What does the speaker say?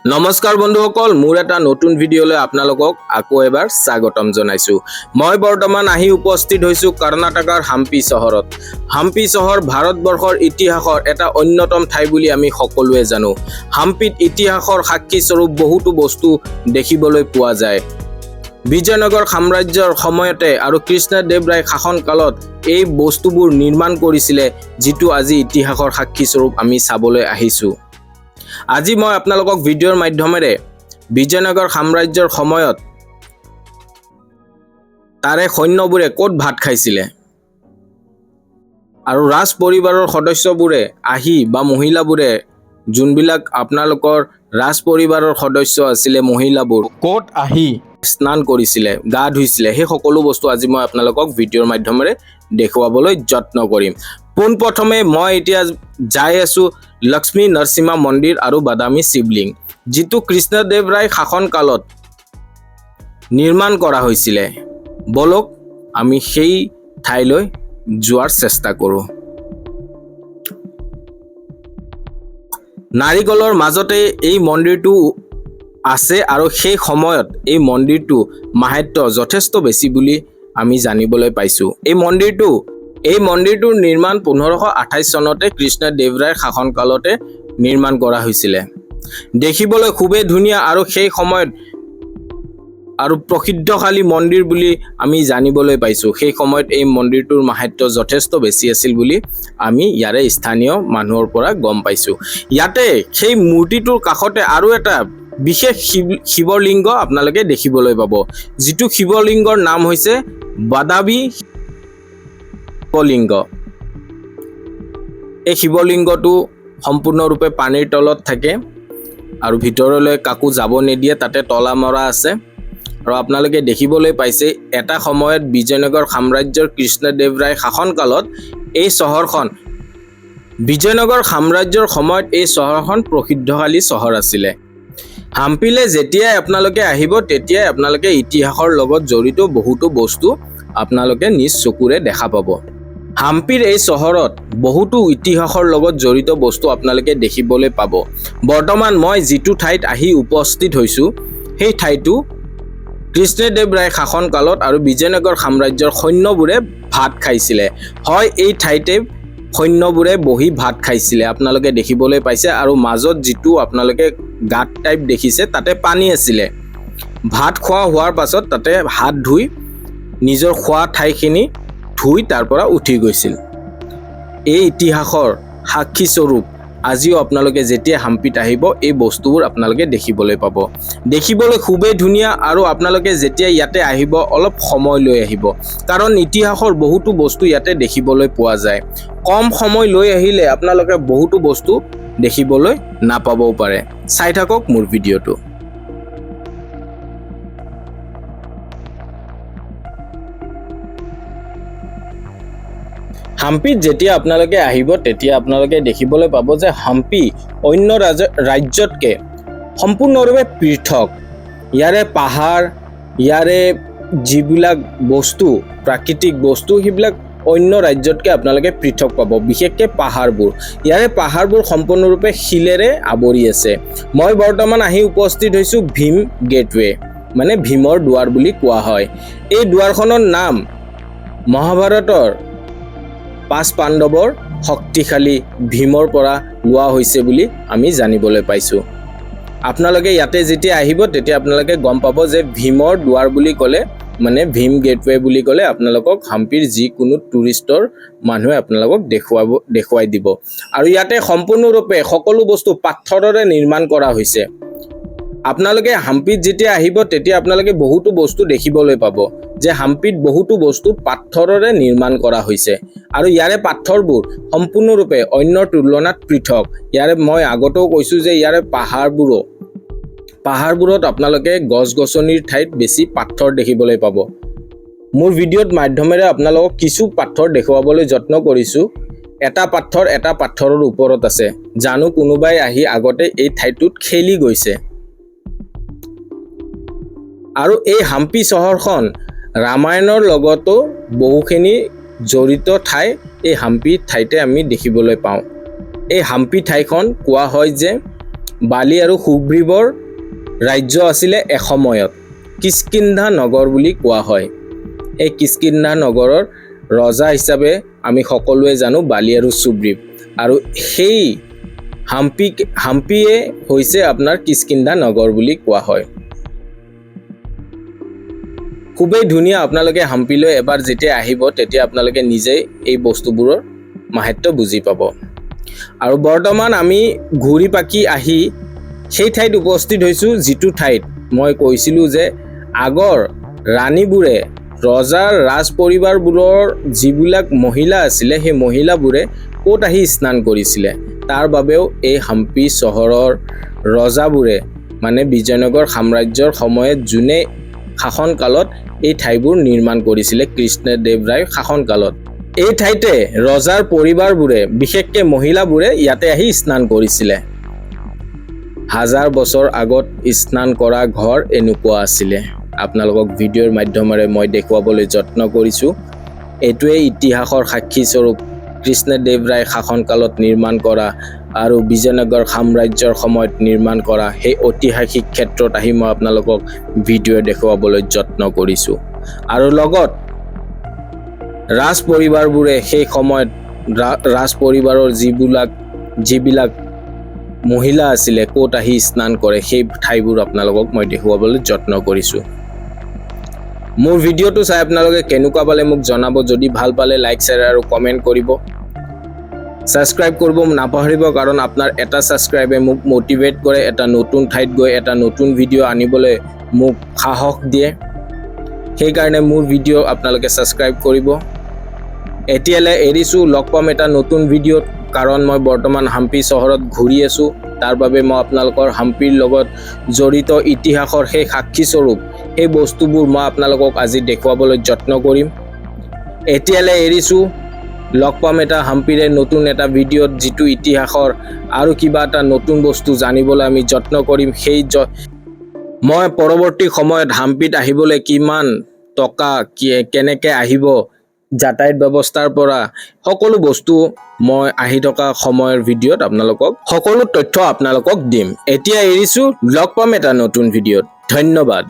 নমস্কাৰ বন্ধুসকল, মোৰ এটা নতুন ভিডিঅ'লৈ আপোনালোকক আকৌ এবাৰ স্বাগতম জনাইছো। মই বৰ্তমান আহি উপস্থিত হৈছো কৰ্ণাটকৰ হাম্পি চহৰত। হাম্পি চহৰ ভাৰতবৰ্ষৰ ইতিহাসৰ এটা অন্যতম ঠাই বুলি আমি সকলোৱে জানো। হাম্পিত ইতিহাসৰ সাক্ষী স্বৰূপ বহুতো বস্তু দেখিবলৈ পোৱা যায়। বিজয়নগৰ সাম্ৰাজ্যৰ সময়তে আৰু কৃষ্ণদেৱৰায় শাসন কালত এই বস্তুবোৰ নিৰ্মাণ কৰিছিলে, যিটো আজি ইতিহাসৰ সাক্ষী স্বৰূপ আমি চাবলৈ আহিছো। আজি মই আপোনালোকক ভিডিঅ'ৰ মাধ্যমেৰে বিজয়নগৰ সাম্ৰাজ্যৰ সময়ত তাৰে সৈন্যবোৰে ক'ত ভাত খাইছিলে আৰু ৰাজ পৰিবাৰৰ সদস্যবোৰে আহি বা মহিলাবোৰে যোনবিলাক আপোনালোকৰ ৰাজ পৰিবাৰৰ সদস্য আছিলে, মহিলাবোৰ ক'ত আহি স্নান কৰিছিলে, গা ধুইছিলে, সেই সকলো বস্তু আজি মই আপোনালোকক ভিডিঅ'ৰ মাধ্যমেৰে দেখুৱাবলৈ যত্ন কৰিম। পোনপ্ৰথমে মই এতিয়া যাই আছো লক্ষ্মী নৰসিংহ মন্দিৰ আৰু বাদামী শিৱলিংগ, যিটো কৃষ্ণদেৱৰায় শাসন কালত নিৰ্মাণ কৰা হৈছিলে। বলক আমি সেই ঠাইলৈ যোৱাৰ চেষ্টা কৰোঁ। নাৰিকলৰ মাজতে এই মন্দিৰটো আছে আৰু সেই সময়ত এই মন্দিৰটো মাহাত্য যথেষ্ট বেছি বুলি আমি জানিবলৈ পাইছোঁ। এই মন্দিৰটোৰ নিৰ্মাণ 1528 চনতে কৃষ্ণদেৱৰায়ৰ শাসন কালতে নিৰ্মাণ কৰা হৈছিলে। দেখিবলৈ খুবেই ধুনীয়া আৰু সেই সময়ত আৰু প্ৰসিদ্ধশালী মন্দিৰ বুলি আমি জানিবলৈ পাইছোঁ। সেই সময়ত এই মন্দিৰটোৰ মাহাত্য যথেষ্ট বেছি আছিল বুলি আমি ইয়াৰে স্থানীয় মানুহৰ পৰা গম পাইছোঁ। ইয়াতে সেই মূৰ্তিটোৰ কাষতে আৰু এটা বিশেষ শিৱলিংগ আপোনালোকে দেখিবলৈ পাব, যিটো শিৱলিংগৰ নাম হৈছে বাদামী শিৱলিংগ। এই শিৱলিংগটো সম্পূৰ্ণৰূপে পানীৰ তলত থাকে আৰু ভিতৰলৈ কাকো যাব নিদিয়ে, তাতে তলা মৰা আছে। আৰু আপোনালোকে দেখিবলৈ পাইছে এটা সময়ত বিজয়নগৰ সাম্ৰাজ্যৰ কৃষ্ণদেৱৰায় শাসন কালত এই চহৰখন, বিজয়নগৰ সাম্ৰাজ্যৰ সময়ত এই চহৰখন প্ৰসিদ্ধশালী চহৰ আছিলে। হাম্পিলে যেতিয়াই আপোনালোকে আহিব তেতিয়াই আপোনালোকে ইতিহাসৰ লগত জড়িত বহুতো বস্তু আপোনালোকে নিজ চকুৰে দেখা পাব। হাম্পিৰ এই চহৰত বহুতো ইতিহাসৰ লগত জড়িত বস্তু আপোনালোকে দেখিবলৈ পাব। বৰ্তমান মই যিটো ঠাইত আহি উপস্থিত হৈছোঁ সেই ঠাইটো কৃষ্ণদেৱৰায় শাসন কালত আৰু বিজয়নগৰ সাম্ৰাজ্যৰ সৈন্যবোৰে ভাত খাইছিলে। হয়, এই ঠাইতে সৈন্যবোৰে বহি ভাত খাইছিলে, আপোনালোকে দেখিবলৈ পাইছে। আৰু মাজত যিটো আপোনালোকে গাঁত টাইপ দেখিছে তাতে পানী আছিলে। ভাত খোৱা হোৱাৰ পাছত তাতে হাত ধুই নিজৰ খোৱা ঠাইখিনি ধুই তাৰ পৰা উঠি গৈছিল। এই ইতিহাসৰ সাক্ষী স্বৰূপ আজিও আপোনালোকে যেতিয়া হাম্পিত আহিব এই বস্তুবোৰ আপোনালোকে দেখিবলৈ পাব। দেখিবলৈ খুবেই ধুনীয়া আৰু আপোনালোকে যেতিয়া ইয়াতে আহিব অলপ সময় লৈ আহিব, কাৰণ ইতিহাসৰ বহুতো বস্তু ইয়াতে দেখিবলৈ পোৱা যায়। কম সময় লৈ আহিলে আপোনালোকে বহুতো বস্তু দেখিবলৈ নাপাবও পাৰে। চাই থাকক মোৰ ভিডিঅ'টো। হাম্পিত যেতিয়া আপোনালোকে আহিব তেতিয়া আপোনালোকে দেখিবলৈ পাব যে হাম্পি অন্য ৰাজ্যতকৈ সম্পূৰ্ণৰূপে পৃথক। ইয়াৰে পাহাৰ, ইয়াৰে যিবিলাক বস্তু, প্ৰাকৃতিক বস্তু, সেইবিলাক অন্য ৰাজ্যতকৈ আপোনালোকে পৃথক পাব। বিশেষকৈ পাহাৰবোৰ, ইয়াৰে পাহাৰবোৰ সম্পূৰ্ণৰূপে শিলেৰে আৱৰি আছে। মই বৰ্তমান আহি উপস্থিত হৈছোঁ ভীম গেটৱে, মানে ভীমৰ দুৱাৰ বুলি কোৱা হয়। এই দুৱাৰখনৰ নাম মহাভাৰতৰ 5 পাণ্ডৱৰ শক্তিশালী ভীমৰ পৰা লোৱা হৈছে বুলি আমি জানিবলৈ পাইছোঁ। আপোনালোকে ইয়াতে যেতিয়া আহিব তেতিয়া আপোনালোকে গম পাব যে ভীমৰ দুৱাৰ বুলি ক'লে, মানে ভীম গেটৱে বুলি ক'লে আপোনালোকক হাম্পিৰ যিকোনো টুৰিষ্টৰ মানুহে আপোনালোকক দেখুৱাই দিব। আৰু ইয়াতে সম্পূৰ্ণৰূপে সকলো বস্তু পাথৰেৰে নিৰ্মাণ কৰা হৈছে। আপোনালোকে হাম্পিত যেতিয়া আহিব তেতিয়া আপোনালোকে বহুতো বস্তু দেখিবলৈ পাব যে হাম্পিত বহুতো বস্তু পাথৰেৰে নিৰ্মাণ কৰা হৈছে আৰু ইয়াৰে পাথৰবোৰ সম্পূৰ্ণৰূপে অন্যৰ তুলনাত পৃথক। ইয়াৰে মই আগতেও কৈছোঁ যে ইয়াৰে পাহাৰবোৰত আপোনালোকে গছ-গছনিৰ ঠাইত বেছি পাথৰ দেখিবলৈ পাব। মোৰ ভিডিঅ'ত মাধ্যমেৰে আপোনালোকক কিছু পাথৰ দেখুৱাবলৈ যত্ন কৰিছোঁ। এটা পাথৰৰ ওপৰত আছে, জানো কোনোবাই আহি আগতে এই ঠাইটোত খেলি গৈছে। আৰু এই হাম্পি চহৰখন ৰামায়ণৰ লগতো বহুখিনি জড়িত ঠাই এই হাম্পি ঠাইতে আমি দেখিবলৈ পাওঁ। এই হাম্পি ঠাইখন কোৱা হয় যে বালি আৰু সুগ্ৰীৱৰ ৰাজ্য আছিলে এসময়ত। কিষ্কিন্ধা নগৰ বুলি কোৱা হয়। এই কিষ্কিন্ধা নগৰৰ ৰজা হিচাপে আমি সকলোৱে জানো বালি আৰু সুগ্ৰীৱ, আৰু সেই হাম্পিয়ে হৈছে আপোনাৰ কিষ্কিন্ধা নগৰ বুলি কোৱা হয়। খুবেই ধুনীয়া। আপোনালোকে হাম্পিলৈ এবাৰ যেতিয়া আহিব তেতিয়া আপোনালোকে নিজেই এই বস্তুবোৰৰ মাহাত্ম্য বুজি পাব। আৰু বৰ্তমান আমি ঘূৰি পাকি আহি সেই ঠাইত উপস্থিত হৈছোঁ যিটো ঠাইত মই কৈছিলোঁ যে আগৰ ৰাণীবোৰে, ৰজাৰ ৰাজ পৰিবাৰবোৰৰ যিবিলাক মহিলা আছিলে সেই মহিলাবোৰে ক'ত আহি স্নান কৰিছিলে। তাৰ বাবেও এই হাম্পি চহৰৰ ৰজাবোৰে মানে বিজয়নগৰ সাম্ৰাজ্যৰ সময়ত যোনে শাসনকালত এই ঠাইবোৰ নিৰ্মাণ কৰিছিলে, কৃষ্ণদেৱৰায়ৰ শাসনকালত এই ঠাইতে ৰজাৰ পৰিবাৰবোৰে বিশেষকৈ মহিলাবোৰে ইয়াতে আহি স্নান কৰিছিলে। হাজাৰ বছৰ আগত স্নান কৰা ঘৰ এনেকুৱা আছিলে। আপোনালোকক ভিডিঅ'ৰ মাধ্যমেৰে মই দেখুৱাবলৈ যত্ন কৰিছোঁ। এইটোৱে ইতিহাসৰ সাক্ষী স্বৰূপ কৃষ্ণদেৱৰায় শাসনকালত নিৰ্মাণ কৰা আৰু বিজয়নগৰ সাম্ৰাজ্যৰ সময়ত নিৰ্মাণ কৰা সেই ঐতিহাসিক ক্ষেত্ৰত আহি মই আপোনালোকক ভিডিঅ' দেখুৱাবলৈ যত্ন কৰিছোঁ। আৰু লগত ৰাজ পৰিবাৰবোৰে সেই সময়ত ৰাজ পৰিবাৰৰ যিবিলাক মহিলা আছিলে ক'ত আহি স্নান কৰে সেই ঠাইবোৰ আপোনালোকক মই দেখুৱাবলৈ যত্ন কৰিছোঁ। মোৰ ভিডিঅ'টো চাই আপোনালোকে কেনেকুৱা পালে মোক জনাব। যদি ভাল পালে লাইক, শ্বেয়াৰ আৰু কমেণ্ট কৰিব। ছাবস্ক্ৰাইব কৰিব নাপাহৰিব, কাৰণ আপোনাৰ এটা ছাবস্ক্ৰাইবে মোক মটিভেট কৰে এটা নতুন ঠাইত গৈ এটা নতুন ভিডিঅ' আনিবলৈ মোক সাহস দিয়ে। সেইকাৰণে মোৰ ভিডিঅ' আপোনালোকে ছাবস্ক্ৰাইব কৰিব। এতিয়ালৈ এৰিছোঁ, লগ পাম এটা নতুন ভিডিঅ'ত, কাৰণ মই বৰ্তমান হাম্পি চহৰত ঘূৰি আছোঁ। তাৰ বাবে মই আপোনালোকৰ হাম্পিৰ লগত জড়িত ইতিহাসৰ সেই সাক্ষী স্বৰূপ সেই বস্তুবোৰ মই আপোনালোকক আজি দেখুৱাবলৈ যত্ন কৰিম। এতিয়ালৈ এৰিছোঁ, লগ পাম এটা হাম্পিৰে নতুন এটা ভিডিঅ'ত, যিটো ইতিহাসৰ আৰু কিবা এটা নতুন বস্তু জানিবলৈ আমি যত্ন কৰিম। মই পৰৱৰ্তী সময়ত হাম্পিত আহিবলৈ কিমান টকা, কেনেকৈ আহিব, যাতায়াত ব্যৱস্থাৰ পৰা সকলো বস্তু মই আহি থকা সময়ৰ ভিডিঅ'ত আপোনালোকক সকলো তথ্য আপোনালোকক দিম। এতিয়া এৰিছোঁ, লগ পাম এটা নতুন ভিডিঅ'ত। ধন্যবাদ।